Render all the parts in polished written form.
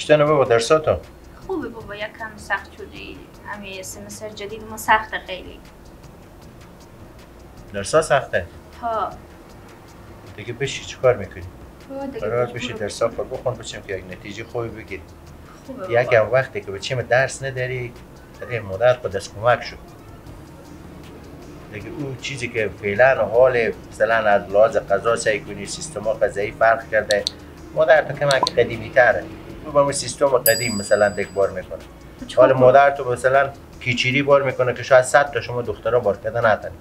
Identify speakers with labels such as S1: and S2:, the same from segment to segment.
S1: چطوره بابا درساتو؟
S2: خوبه بابا، یکم سخت شده. همین سمستر جدید ما سخته خیلی.
S1: درسا سخته؟
S2: ها.
S1: دیگه بشی چیکار میکنی؟ قرار
S2: دیگه
S1: بشی درسا رو بخون بچیم که یک نتیجه خوبی بگیری.
S2: خوبه
S1: یکم وقتی که بچیم درس نداری دیگه مادر خود دست کمک شد. دیگه اون چیزی که فعلا حال مثلا از لحاظ غذا سعی کنی سیستم غذایی فرق کرده، مادر تو کمک قدیمی تره. تو با اون سیستم قدیم مثلا دیگه بار میکنه. حالا مادر تو مثلا پیچیری بار میکنه که شاید 100 تا شما دخترها بار کردن نتونی.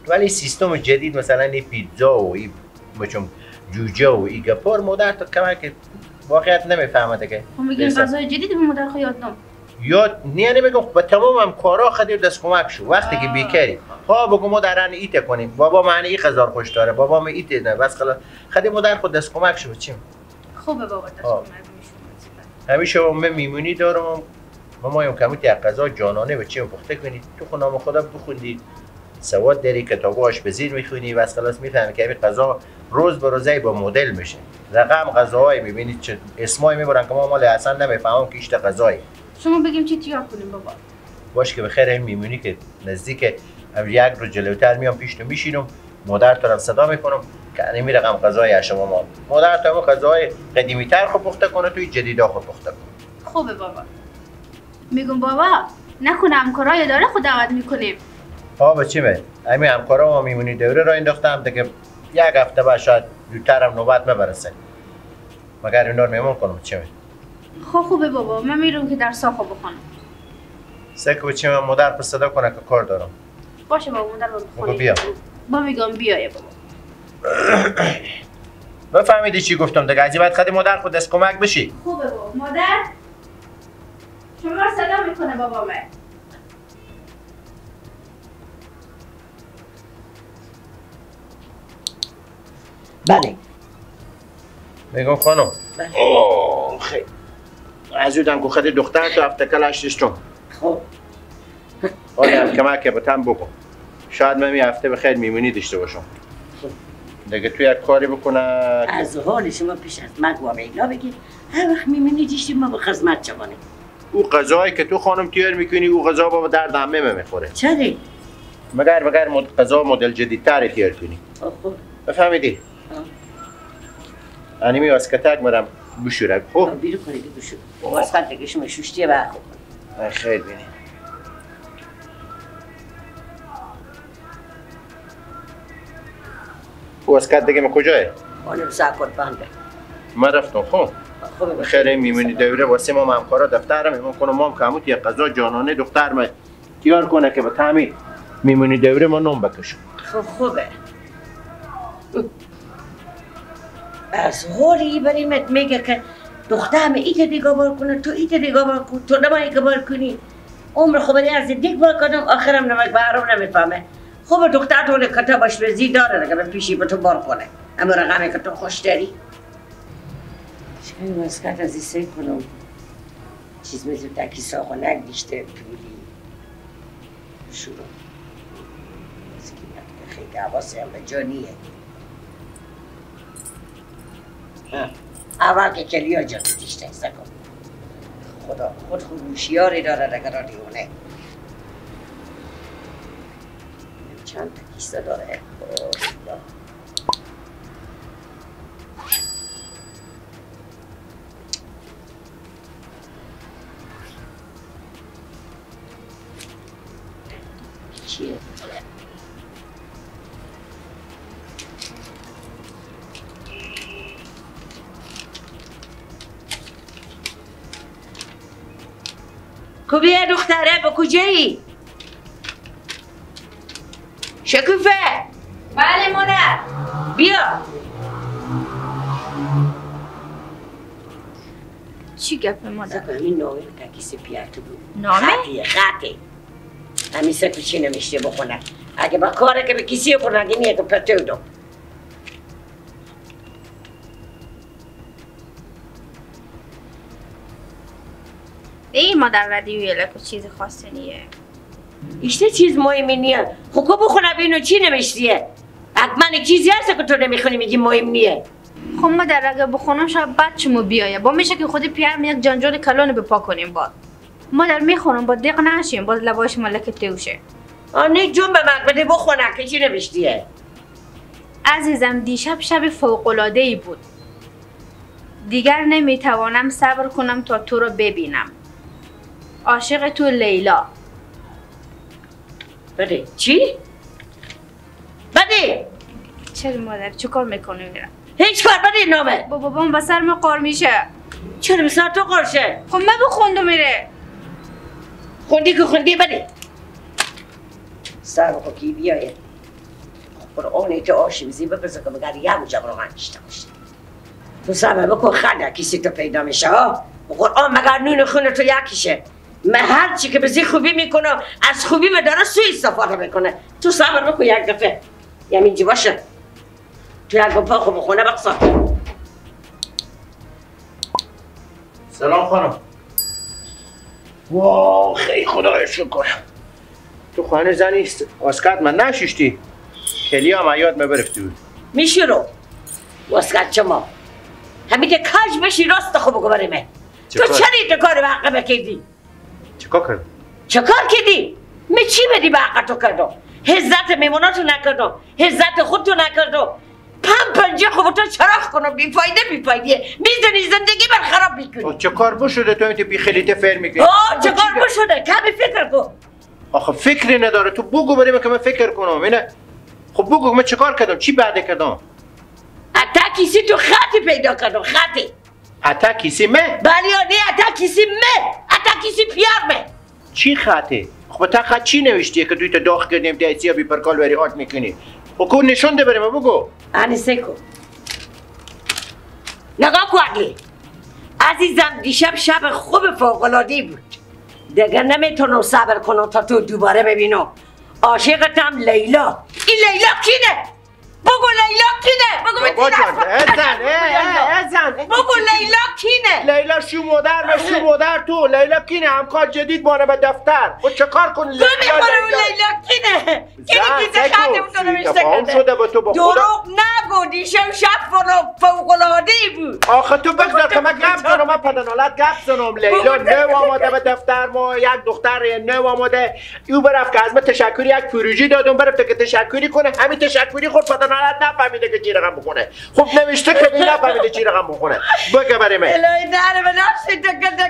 S1: ولی سیستم جدید مثلا این پیتزا و این بچم جوجه و این گپار مادر تو کمک واقعیت نمیفهمه که.
S2: خب میگن غذای جدید به مادر خو یاد نم.
S1: یاد نمیگم با تمام هم کارا خدیر دست کمک شو وقتی که بیکاری ها بگو مادران ایت کنیم بابا من این غذا رو خوش داره بابا من ایت نه بس خلاص خدیر مادر خود دست کمک شو چیم
S2: خوبه بابا دست کمک میشون
S1: همیشه من میمونی دارم مامایم کمیت یک غذا جانانه بچیم پخته کنید تو خونم خدا بخوندی سواد داری کتابو آشپزی میخونی بس خلاص میفهمی که این غذا روز به روزی با مدل میشه رقم غذاهای میبینید چه اسمایی میبرن که ما مال اصلا نمیفهمم که ایشت غذایی
S2: شما بگیم چی تیار کنیم بابا
S1: باش که بخیر این میمونی که نزدیک یک رو جلوتر میام پیش تو میشینم مادر تو رو صدا میکنم که این رقم غذای شما ما مادر تو هم غذای قدیمی تر خود پخته کنه توی جدیدا خود پخته کنه
S2: خوبه بابا میگم بابا نکنه همکارای داره خود دعوت میکنیم
S1: ها بچی می همین همکارا ما میمونی دوره را انداختم دیگه یک هفته بعد شاید زودتر هم نوبت برسه مگر اینا رو میمون کنم چی می
S2: خوبه بابا من میرم که درس خو بخونم
S1: سکو بچی من مادر پر صدا کنه که کار دارم
S2: باشه بابا مادر بخونه
S1: بیا
S2: با میگم بیای بابا
S1: بفهمیدی چی گفتم دیگه از بعد خدی مادر خود دست کمک بشی
S2: خوبه بابا مادر شما رو صدا میکنه بابا من
S3: بله
S1: میگم خانم
S3: بله
S1: خیلی از یودم که خدی دختر تو هفته کلش داشتم
S3: خب
S1: حالا هم کمک که بتم بکن شاید من این هفته بخیر میمونی داشته باشم دیگه تو یک کاری بکنه
S3: از حال شما پیش از مرگ و اینا بگید هر وقت میمونی دیشتی ما به خدمت شمانه
S1: او غذایی که تو خانم تیار میکنی او غذا با درد همه میخوره
S3: چرا؟
S1: مگر غذا مدل جدیدتر تیار کنی
S3: خب
S1: بفهمیدی؟ انیمی واسکتک مرم بشورم خب
S3: بیرو کنی که بشور واسکت دیگه شما شوشتیه و خوب
S1: خیلی بینی واسکت دیگه ما کجاه؟
S3: آنم ساکت بنده
S1: من رفتم خب بخیر میمونی دوره واسه ما همکارا دفتر میمون کنم ما هم کموت یک غذا جانانه دختر ما تیار کنه که به تعمیر میمونی دوره ما نوم بکشم
S3: خب خوبه از حالی بریمت میگه که دخترم ایت دیگه بار کنه تو ایت دیگه بار کن تو نمایی که بار کنی عمر خوبه از دیگه بار کنم آخرم نمک بارم نمیفهمه خوبه دختر تو کتابش به زی داره دیگه به پیشی به تو بار کنه اما رقمی که تو خوش داری شکایی مسکت از ایسه کنم چیز مثل تکی ساخو نگیشته پیولی شروع خیلی حواسه هم به جانیه اول که کلیا جا تو دیشته ایسا کن خدا خود هوشیاری داره رگرانی اونه چند تا کیسه داره چیه؟ کبیه دختره با کجایی؟ شکوفه
S2: بله مادر
S3: بیا
S2: چی گپه مادر؟
S3: سکو همین نامه به تکیسی پیرتو بود
S2: نامه؟
S3: خطی همین سکو چی نمیشته بخونه اگه با کاره که به کسی کنه نیه تو پتو دو
S2: ای مادر ردیوی لکو چیز خاصی نیه
S3: ایشته چیز مهمی نیه خوکو بخونه بینو چی نمیشتیه حتما چیزی هست که تو نمیخونی میگی مهم نیه
S2: خب مادر اگه بخونم شاید بچه‌مو بیایه با میشه که خودی پیرم یک جنجال کلان بپا کنیم باد. مادر میخونم با دق نشیم باز لباش ملک توشه.
S3: آنه جون به من بده بخونم که چی نوشتیه؟
S2: عزیزم دیشب شب فوق‌العاده‌ای بود. دیگر نمیتوانم صبر کنم تا تو رو ببینم. عاشق تو لیلا.
S3: بده چی؟ بده
S2: چرا مادر چه کار میکنی میرم؟
S3: هیچ کار بده نامه.
S2: بابام به سر ما قار میشه.
S3: چرا به سر تو قارشه؟
S2: خب من بخوندم میره.
S3: خوندی که خوندی بده. سر بخو کی بیایه. قرآن که آشیمزی بپرسه که مگر یه موجب رو هنشته باشه. تو صبر بکن خنده کسی تو پیدا میشه ها. قرآن مگر نون خونه تو یکیشه. من هر چی که بزی خوبی میکنم از خوبی من داره سوی استفاده میکنه. تو صبر بکن یک دفعه. یمینجی باشه. تو یک گفت خوب بخونه بقصا.
S1: سلام خانم. واو خیلی خدای شکر. تو خانه زنی است. اسکات من نشیشتی. کلی هم یاد مبرفتی بود.
S3: میشی رو. اسکات چما. همیده کج بشی راست خوب بگو تو چری تو کار به حقه بکردی؟
S1: چه کار کردم؟
S3: چه کار کردی؟ می چی بدی به حقه تو کردم؟ حضرت میموناتو نکردم حضرت خودتو نکردم پنجه خوب تو چراغ کنم بیفایده میزنی زندگی من خراب میکنی
S1: چه کار بشده تو اینتی بی خیلیت فر میکنی؟
S3: چه کار بشده؟ کمی فکر کن
S1: آخه فکری نداره تو بگو بریم که من فکر کنم اینه خب بگو من چه کار کردم؟ چی بعده کردم؟
S3: اتا کسی تو خطی پیدا کردم خطی
S1: اتا کسی من؟
S3: بله یا نه اتا کسی من اتا کسی پیار من
S1: چی خطه؟ خب تا خط چی نوشتیه که توی تا داخل کردیم تایسیا بی پرکال بری آت میکنی؟ خب کن نشون ده بریم بگو
S3: انیسه کن نگاه کن عقلی عزیزم دیشب شب خوب فوق‌العاده‌ای بود دیگه نمیتونم صبر کنم تا تو دوباره ببینم عاشقتم لیلا این لیلا کینه؟ بگو لیلا کینه؟ بگو
S1: ازن
S3: بگو لیلا کینه؟
S1: لیلا شو مادر تو لیلا کینه همکار جدید بانه به دفتر خود چه کار کنی لیلا
S3: لیلا کینه؟ کینه خطم تو نوشته کرده دروغ نگو دیشب شب فوق‌العاده‌ای بود
S1: آخه تو بگذار که من گپ کنم من پدنالت گپ زنم لیلا نو آماده به دفتر ما یک دختر نو آماده او برفت که از من تشکری یک پروژه دادم برفت که تشکری کنه همین تشکری خود پدنالت نفهمیده که چی رقم بخونه خب نوشته که نفهمیده چی رقم بخونه بگه برای من
S3: الهی داره من نفسی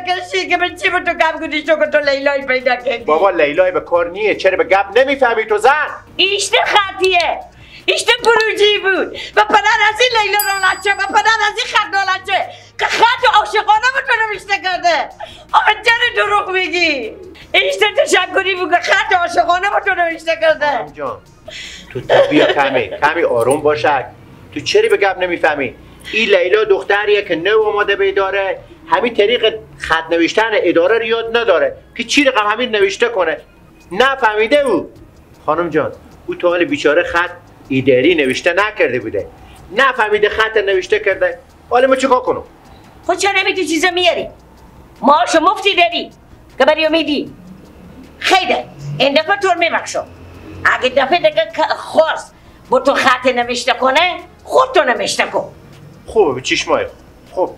S3: کشی که من چی با تو گپ کنی تو که تو لیلای پیدا کردی
S1: بابا لیلای به کار نیه چرا به گپ نمیفهمی تو زن
S3: ایشته خطیه ایشته پروژی بود و پدر از این لیلا را لچه و پدر از این خط را لچه که خط عاشقانه به تو نوشته کرده آخه چرا دروغ میگی ایشته تشکری بود که خط عاشقانه به تو نوشته کرده
S1: جان تو بیا کمی آروم باشه تو چرا به گپ نمیفهمی این لیلا دختریه که نو آماده به اداره همین طریق خط نوشتن اداره رو یاد نداره که چی رقم همین نوشته کنه نفهمیده او خانم جان او تا حال بیچاره خط اداری نوشته نکرده بوده نفهمیده خط نوشته کرده حالا ما چیکار کنم
S3: خود چرا نمیتونی چیزا میاری معاش مفتی داری که بری میدی خیلی این دفعه طور میبخشم اگه دفعه دیگه خواست با تو خط نوشته کنه خودتو نوشته کن
S1: خوبه چشمای خب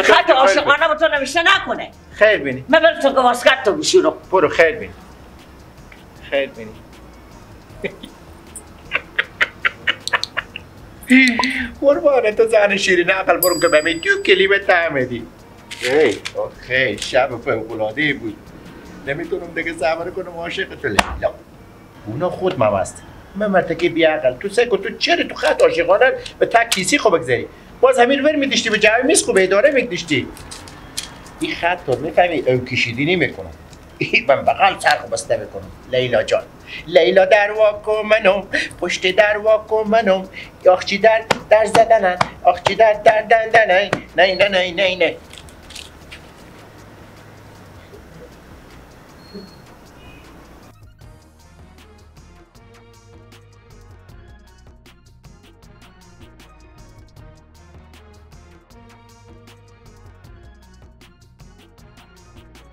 S3: خط عاشقانه با تو نوشته نکنه
S1: خیر بینی
S3: من برم تو گواسکت تو بشی رو
S1: برو خیر بینی قربانه تو زن شیرین عقل برو که بمی دو کلمه تعمدی خیلی شب فوق‌العاده‌ای بود نمیتونم دیگه صبر کنم عاشق تو لیلا اونا خود ممست من مرتکه بی عقل تو سکو تو چرا تو خط عاشقانه به تک کیسی خوب بگذاری باز همین ور میداشتی به جوی میز خوب اداره میداشتی این خط تو میفهمی او کشیدی نمیکنم من بغل سرخو بسته میکنم لیلا جان لیلا در واکو منم پشت در واکو منم آخچی در زدنن آخچی در دندنن نه